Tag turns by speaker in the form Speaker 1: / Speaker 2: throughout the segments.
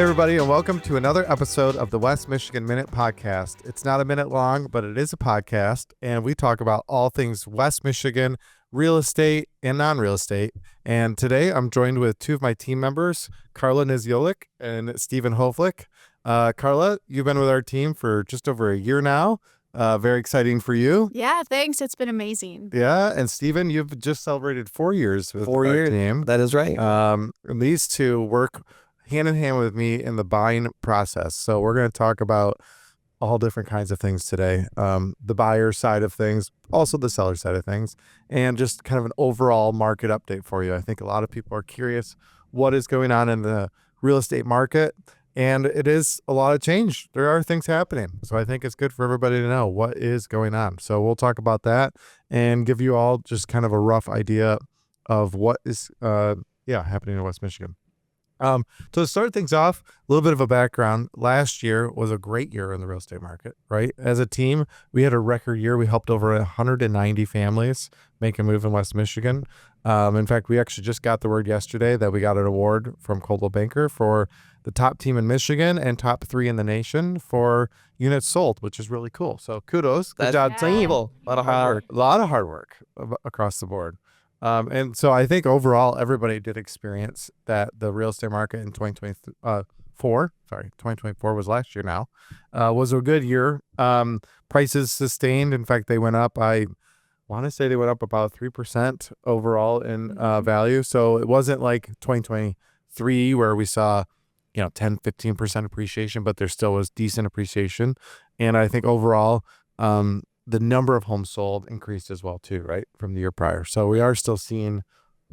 Speaker 1: Hey, everybody, and welcome to another episode of the West Michigan Minute Podcast. It's not a minute long, but it is a podcast, and we talk about all things West Michigan, real estate and non-real estate. And today I'm joined with two of my team members, Carla and Steven Hoflick. Carla, you've been with our team for just over a year now. Very exciting for you.
Speaker 2: Yeah, thanks. It's been amazing.
Speaker 1: Yeah, and Steven, you've just celebrated 4 years with our team.
Speaker 3: That is right.
Speaker 1: And these two work hand in hand with me in the buying process. So we're going to talk about all different kinds of things today. The buyer side of things, also the seller side of things, and just kind of an overall market update for you. I think a lot of people are curious what is going on in the real estate market, and it is a lot of change. There are things happening. So I think it's good for everybody to know what is going on. So we'll talk about that and give you all just kind of a rough idea of what is happening in West Michigan. So to start things off, a little bit of a background. Last year was a great year in the real estate market, right? As a team, we had a record year. We helped over 190 families make a move in West Michigan. In fact, we actually just got the word yesterday that we got an award from Coldwell Banker for the top team in Michigan and top 3 in the nation for units sold, which is really cool. So kudos. Good job, team.
Speaker 3: A lot of hard work.
Speaker 1: A lot of hard work across the board. And so I think overall, everybody did experience that the real estate market in 2024 was last year now, was a good year. Prices sustained. In fact, they went up. I want to say they went up about 3% overall in value. So it wasn't like 2023 where we saw, 10-15% appreciation, but there still was decent appreciation. And I think overall, the number of homes sold increased as well too, right, from the year prior. So we are still seeing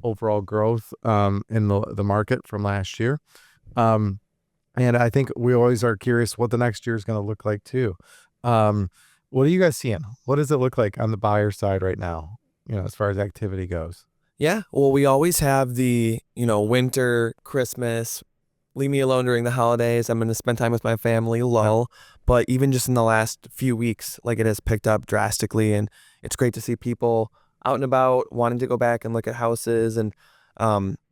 Speaker 1: overall growth in the market from last year. And I think we always are curious what the next year is going to look like too. What are you guys seeing? What does it look like on the buyer side right now, as far as activity goes?
Speaker 3: Yeah. Well, we always have the, winter, Christmas, leave me alone during the holidays. I'm going to spend time with my family, lull. But even just in the last few weeks, like it has picked up drastically. And it's great to see people out and about wanting to go back and look at houses. And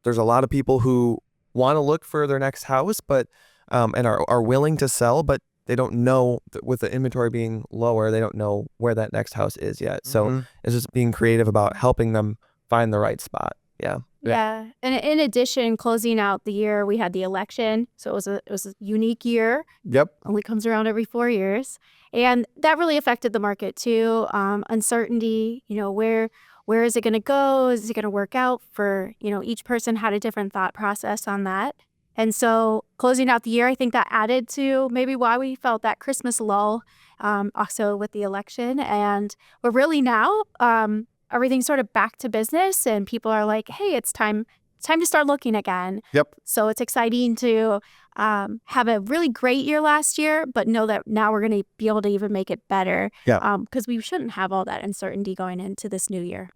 Speaker 3: there's a lot of people who want to look for their next house, but and are willing to sell, but they don't know, with the inventory being lower, they don't know where that next house is yet. So it's just being creative about helping them find the right spot. Yeah.
Speaker 2: Yeah. And in addition, closing out the year, we had the election. So it was a unique year.
Speaker 1: Yep.
Speaker 2: Only comes around every 4 years. And that really affected the market too. Uncertainty, where is it going to go? Is it going to work out for, each person had a different thought process on that. And so closing out the year, I think that added to maybe why we felt that Christmas lull, also with the election. And we're really now, everything's sort of back to business, and people are like, hey, it's time to start looking again.
Speaker 1: Yep.
Speaker 2: So it's exciting to have a really great year last year, but know that now we're going to be able to even make it better.
Speaker 1: Yeah.
Speaker 2: Because we shouldn't have all that uncertainty going into this new year.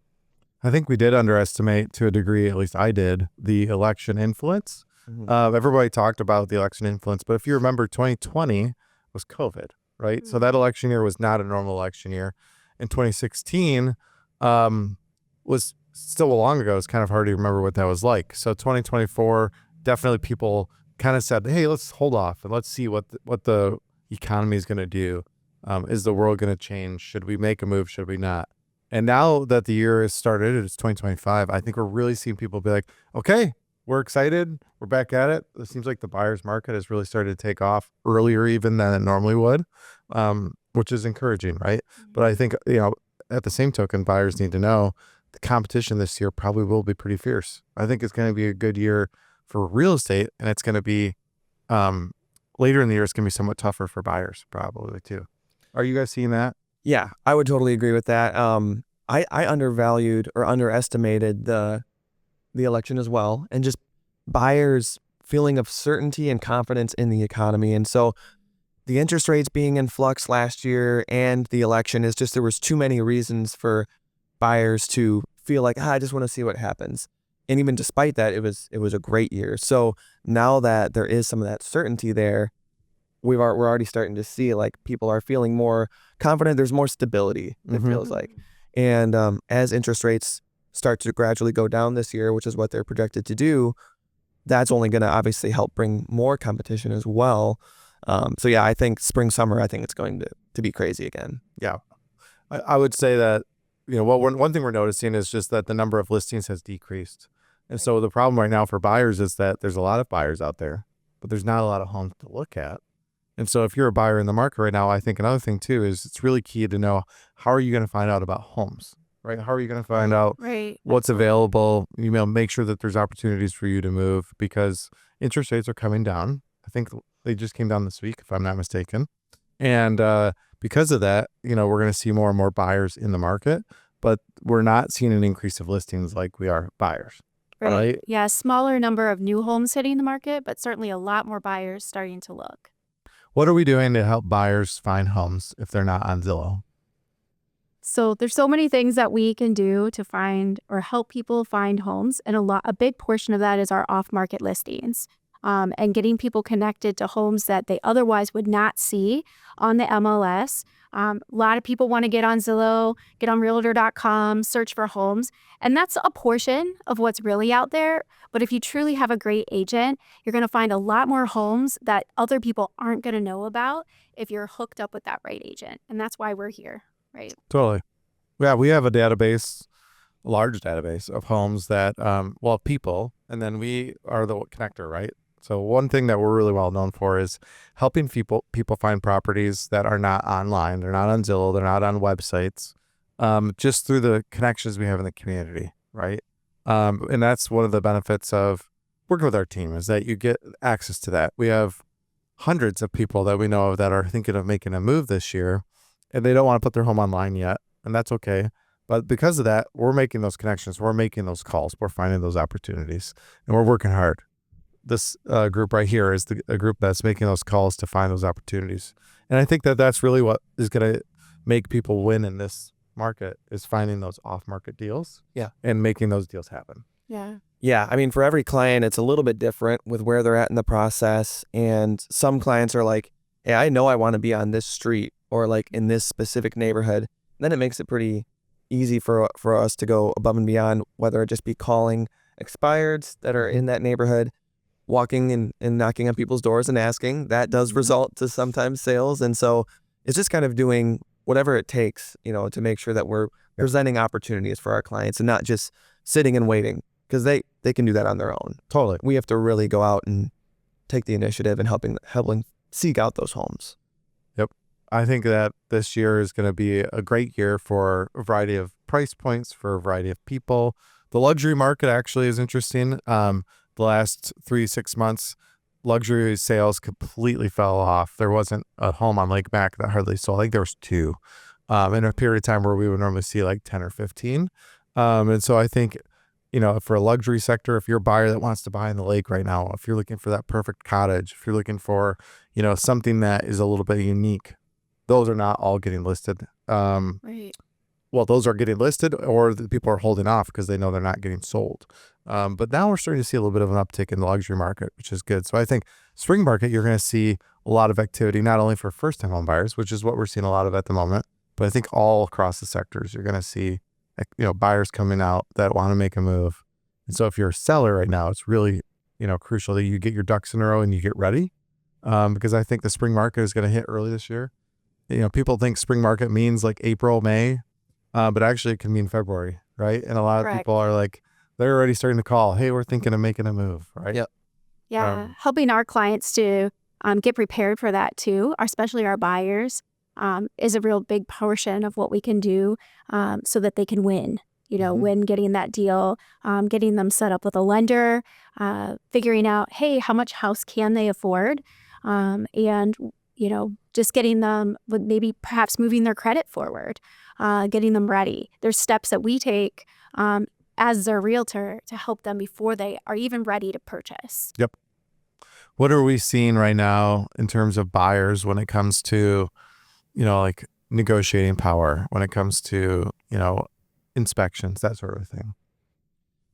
Speaker 1: I think we did underestimate, to a degree, at least I did, the election influence. Everybody talked about the election influence, but if you remember, 2020 was COVID, right? So that election year was not a normal election year. In 2016, was still long ago. It's kind of hard to remember what that was like. So 2024, definitely people kind of said, hey, let's hold off and let's see what the economy is going to do. Is the world going to change? Should we make a move? Should we not? And now that the year has started, it's 2025, I think we're really seeing people be like, okay, we're excited. We're back at it. It seems like the buyer's market has really started to take off earlier even than it normally would, which is encouraging, right? But I think, at the same token, buyers need to know the competition this year probably will be pretty fierce. I think it's going to be a good year for real estate, and it's going to be later in the year, it's going to be somewhat tougher for buyers probably too. Are you guys seeing that?
Speaker 3: Yeah, I would totally agree with that. I undervalued or underestimated the election as well, and just buyers' feeling of certainty and confidence in the economy. And so the interest rates being in flux last year and the election is just, there was too many reasons for buyers to feel like, I just want to see what happens. And even despite that, it was a great year. So now that there is some of that certainty there, we're already starting to see like people are feeling more confident. There's more stability, it feels like. And as interest rates start to gradually go down this year, which is what they're projected to do, that's only going to obviously help bring more competition as well. So yeah, I think spring, summer, I think it's going to be crazy again.
Speaker 1: Yeah. I would say that, one thing we're noticing is just that the number of listings has decreased. And so the problem right now for buyers is that there's a lot of buyers out there, but there's not a lot of homes to look at. And so if you're a buyer in the market right now, I think another thing too is it's really key to know, how are you going to find out about homes, right? How are you going to find out
Speaker 2: Right.
Speaker 1: what's available? Make sure that there's opportunities for you to move, because interest rates are coming down. I think they just came down this week, if I'm not mistaken. And because of that, we're going to see more and more buyers in the market, but we're not seeing an increase of listings like we are buyers. Right.
Speaker 2: Yeah, smaller number of new homes hitting the market, but certainly a lot more buyers starting to look.
Speaker 1: What are we doing to help buyers find homes if they're not on Zillow?
Speaker 2: So there's so many things that we can do to find or help people find homes, and a big portion of that is our off-market listings, and getting people connected to homes that they otherwise would not see on the MLS. A lot of people want to get on Zillow, get on Realtor.com, search for homes, and that's a portion of what's really out there. But if you truly have a great agent, you're going to find a lot more homes that other people aren't going to know about if you're hooked up with that right agent, and that's why we're here. Right.
Speaker 1: Totally. Yeah, we have a large database of homes that, people, and then we are the connector, right? So one thing that we're really well known for is helping people find properties that are not online. They're not on Zillow. They're not on websites, just through the connections we have in the community, right? And that's one of the benefits of working with our team, is that you get access to that. We have hundreds of people that we know of that are thinking of making a move this year, and they don't want to put their home online yet, and that's okay. But because of that, we're making those connections. We're making those calls. We're finding those opportunities, and we're working hard. This group right here is a group that's making those calls to find those opportunities. And I think that that's really what is going to make people win in this market, is finding those off-market deals.
Speaker 3: Yeah.
Speaker 1: And making those deals happen.
Speaker 2: Yeah.
Speaker 3: Yeah, I mean, for every client, it's a little bit different with where they're at in the process. And some clients are like, hey, I know I want to be on this street or like in this specific neighborhood. Then it makes it pretty easy for us to go above and beyond, whether it just be calling expireds that are in that neighborhood, walking and knocking on people's doors and asking. That does result to sometimes sales. And so it's just kind of doing whatever it takes, to make sure that we're presenting opportunities for our clients and not just sitting and waiting, because they can do that on their own.
Speaker 1: Totally.
Speaker 3: We have to really go out and take the initiative and helping seek out those homes.
Speaker 1: Yep. I think that this year is going to be a great year for a variety of price points, for a variety of people. The luxury market actually is interesting. The last 3-6 months, luxury sales completely fell off. There wasn't a home on Lake Mac that hardly sold. I think there was 2 in a period of time where we would normally see like 10 or 15. And so I think, for a luxury sector, if you're a buyer that wants to buy in the lake right now, if you're looking for that perfect cottage, if you're looking for, something that is a little bit unique, those are not all getting listed.
Speaker 2: Right.
Speaker 1: Well, those are getting listed, or the people are holding off because they know they're not getting sold. But now we're starting to see a little bit of an uptick in the luxury market, which is good. So I think spring market, you're going to see a lot of activity, not only for first-time home buyers, which is what we're seeing a lot of at the moment, but I think all across the sectors, you're going to see, buyers coming out that want to make a move. And so if you're a seller right now, it's really, crucial that you get your ducks in a row and you get ready, because I think the spring market is going to hit early this year. People think spring market means like April, May, but actually it can mean February, right? And a lot of people are like, they're already starting to call, hey, we're thinking of making a move, right?
Speaker 3: Yep.
Speaker 2: Yeah. Helping our clients to get prepared for that too, especially our buyers, is a real big portion of what we can do, so that they can win. Win getting that deal, getting them set up with a lender, figuring out, hey, how much house can they afford? And just getting them with maybe perhaps moving their credit forward, getting them ready. There's steps that we take as their realtor to help them before they are even ready to purchase.
Speaker 1: Yep. What are we seeing right now in terms of buyers when it comes to, like negotiating power, when it comes to, inspections, that sort of thing?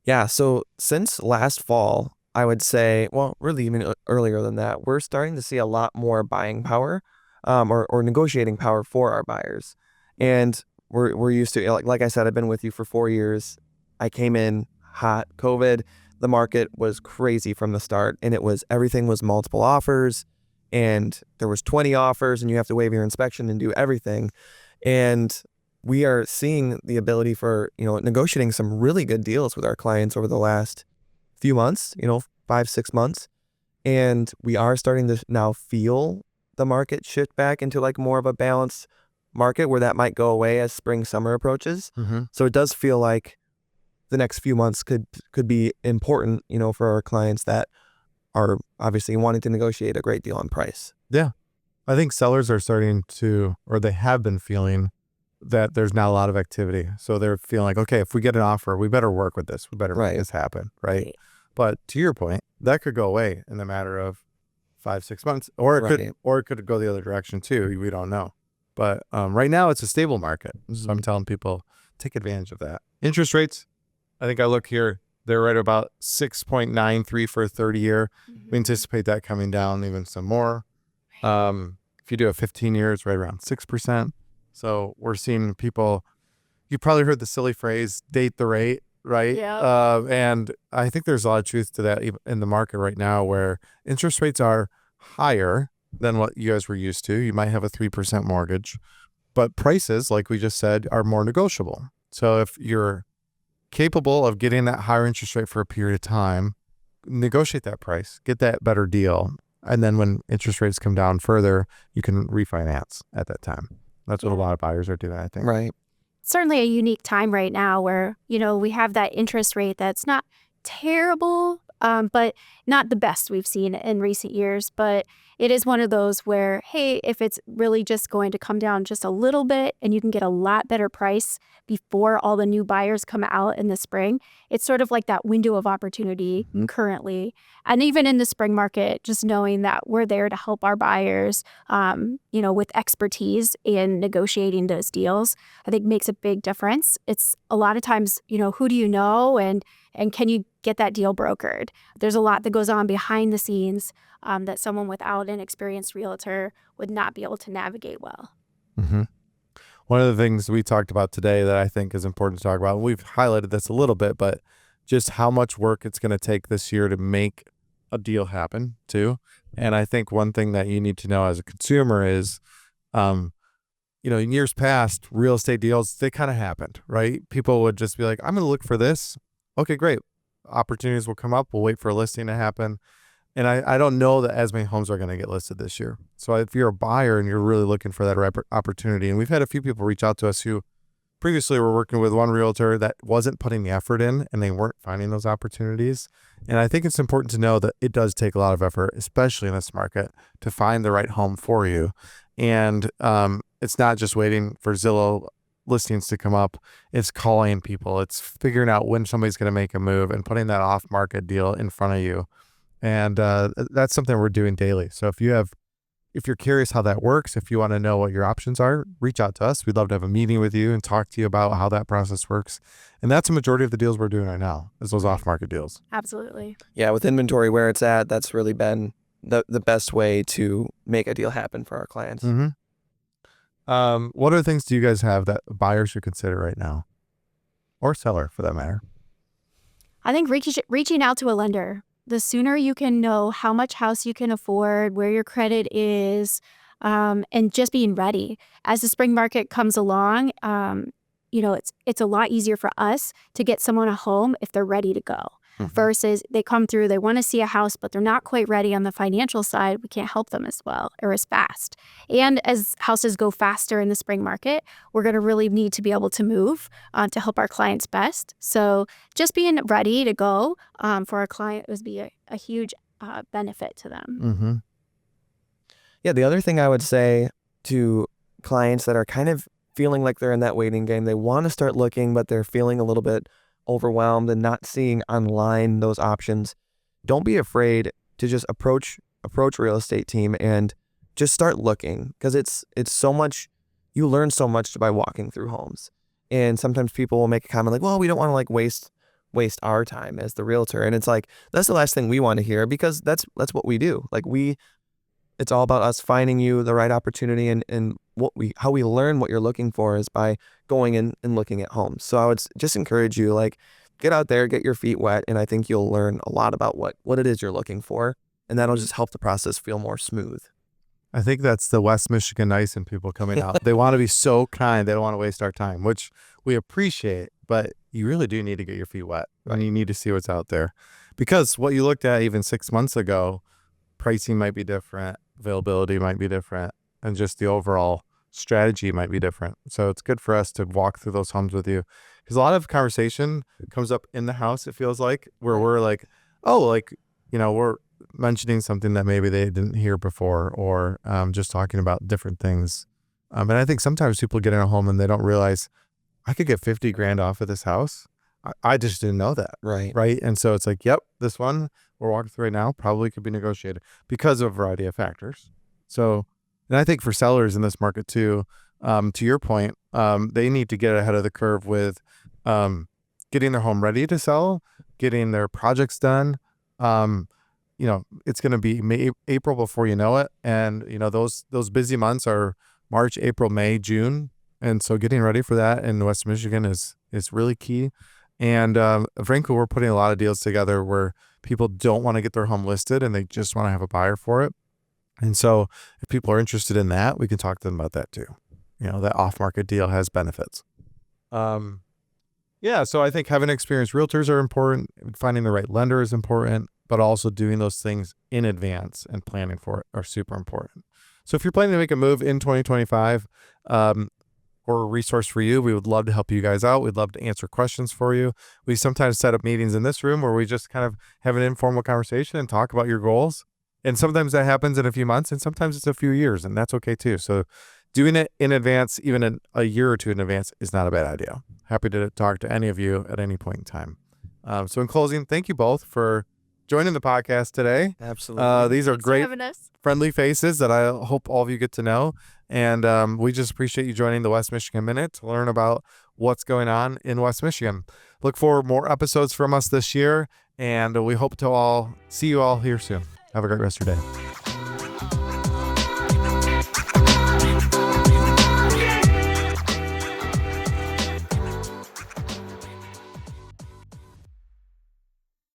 Speaker 3: Yeah. So since last fall, I would say, well, really even earlier than that, we're starting to see a lot more buying power, or negotiating power for our buyers. And we're used to, like I said, I've been with you for 4 years. I came in hot, COVID, the market was crazy from the start, and everything was multiple offers, and there was 20 offers, and you have to waive your inspection and do everything. And we are seeing the ability for, negotiating some really good deals with our clients over the last few months, 5-6 months. And we are starting to now feel the market shift back into like more of a balanced market where that might go away as spring, summer approaches. So it does feel like the next few months could be important, for our clients that are obviously wanting to negotiate a great deal on price.
Speaker 1: Yeah. I think sellers are starting to, or they have been feeling that there's not a lot of activity. So they're feeling like, okay, if we get an offer, we better work with this. We better make this happen. Right. But to your point, that could go away in the matter of 5-6 months, or it could go the other direction too. We don't know. But right now it's a stable market. So I'm telling people, take advantage of that. Interest rates, I think I look here, they're right about 6.93 for a 30-year. We anticipate that coming down even some more. If you do a 15 years, right around 6%. So we're seeing people, you probably heard the silly phrase, date the rate, right?
Speaker 2: Yeah.
Speaker 1: And I think there's a lot of truth to that in the market right now, where interest rates are higher than what you guys were used to. You might have a 3% mortgage, but prices, like we just said, are more negotiable. So if you're capable of getting that higher interest rate for a period of time, negotiate that price, get that better deal. And then when interest rates come down further, you can refinance at that time. That's what a lot of buyers are doing, I think.
Speaker 3: Right.
Speaker 2: Certainly a unique time right now where, we have that interest rate that's not terrible, but not the best we've seen in recent years. But it is one of those where, hey, if it's really just going to come down just a little bit and you can get a lot better price before all the new buyers come out in the spring, it's sort of like that window of opportunity currently. And even in the spring market, just knowing that we're there to help our buyers, with expertise in negotiating those deals, I think makes a big difference. It's a lot of times, who do you know and can you get that deal brokered? There's a lot that goes on behind the scenes that someone without an experienced realtor would not be able to navigate well.
Speaker 1: One of the things we talked about today that I think is important to talk about, and we've highlighted this a little bit, but just how much work it's going to take this year to make a deal happen too. And I think one thing that you need to know as a consumer is, in years past, real estate deals, they kind of happened, right? People would just be like, I'm going to look for this. Okay, great. Opportunities will come up. We'll wait for a listing to happen. And I don't know that as many homes are going to get listed this year. So if you're a buyer and you're really looking for that opportunity, and we've had a few people reach out to us who previously were working with one realtor that wasn't putting the effort in and they weren't finding those opportunities. And I think it's important to know that it does take a lot of effort, especially in this market, to find the right home for you. And it's not just waiting for Zillow listings to come up. It's calling people. It's figuring out when somebody's going to make a move and putting that off-market deal in front of you. And that's something we're doing daily. So if you're curious how that works, if you want to know what your options are, reach out to us. We'd love to have a meeting with you and talk to you about how that process works. And that's a majority of the deals we're doing right now, is those off-market deals.
Speaker 2: Absolutely.
Speaker 3: Yeah, with inventory where it's at, that's really been the best way to make a deal happen for our clients.
Speaker 1: What other things do you guys have that buyers should consider right now? Or seller, for that matter?
Speaker 2: I think reaching out to a lender. The sooner you can know how much house you can afford, where your credit is, and just being ready. As the spring market comes along, it's a lot easier for us to get someone a home if they're ready to go. Versus they come through, they want to see a house, but they're not quite ready on the financial side. We can't help them as well or as fast. And as houses go faster in the spring market, we're going to really need to be able to move to help our clients best. So just being ready to go for our client would be a huge benefit to them.
Speaker 3: Yeah, the other thing I would say to clients that are kind of feeling like they're in that waiting game, they want to start looking, but they're feeling a little bit overwhelmed and not seeing online those options, don't be afraid to just approach real estate team and just start looking, because it's so much, you learn so much by walking through homes. And sometimes people will make a comment like, well, we don't want to like waste our time as the realtor. And it's like, that's the last thing we want to hear, because that's what we do. Like it's all about us finding you the right opportunity, and how we learn what you're looking for is by going in and looking at homes. So I would just encourage you, like, get out there, get your feet wet, and I think you'll learn a lot about what it is you're looking for, and that'll just help the process feel more smooth.
Speaker 1: I think that's the West Michigan nice in people coming out. They want to be so kind. They don't want to waste our time, which we appreciate, but you really do need to get your feet wet and you need to see what's out there, because what you looked at even 6 months ago, pricing might be different, availability might be different, and just the overall strategy might be different. So it's good for us to walk through those homes with you, because a lot of conversation comes up in the house, it feels like, where we're like, oh, like, we're mentioning something that maybe they didn't hear before, or just talking about different things. And I think sometimes people get in a home and they don't realize, I could get 50 grand off of this house. I just didn't know that. Right. And so it's like, yep, this one we're walking through right now probably could be negotiated because of a variety of factors. So, and I think for sellers in this market too, to your point, they need to get ahead of the curve with getting their home ready to sell, getting their projects done. It's going to be April before you know it. And, those busy months are March, April, May, June. And so getting ready for that in West Michigan is really key. And frankly, we're putting a lot of deals together where people don't want to get their home listed and they just want to have a buyer for it. And so if people are interested in that, we can talk to them about that too. That off-market deal has benefits. So I think having experienced realtors are important. Finding the right lender is important, but also doing those things in advance and planning for it are super important. So if you're planning to make a move in 2025, or a resource for you, we would love to help you guys out. We'd love to answer questions for you. We sometimes set up meetings in this room where we just kind of have an informal conversation and talk about your goals. And sometimes that happens in a few months, and sometimes it's a few years, and that's okay too. So doing it in advance, even in a year or two in advance, is not a bad idea. Happy to talk to any of you at any point in time. So in closing, thank you both for joining the podcast today.
Speaker 3: Absolutely.
Speaker 1: These are
Speaker 2: Thanks for
Speaker 1: great,
Speaker 2: having us.
Speaker 1: friendly faces that I hope all of you get to know. And we just appreciate you joining the West Michigan Minute to learn about what's going on in West Michigan. Look for more episodes from us this year, and we hope to see you all here soon. Have a great rest of your day.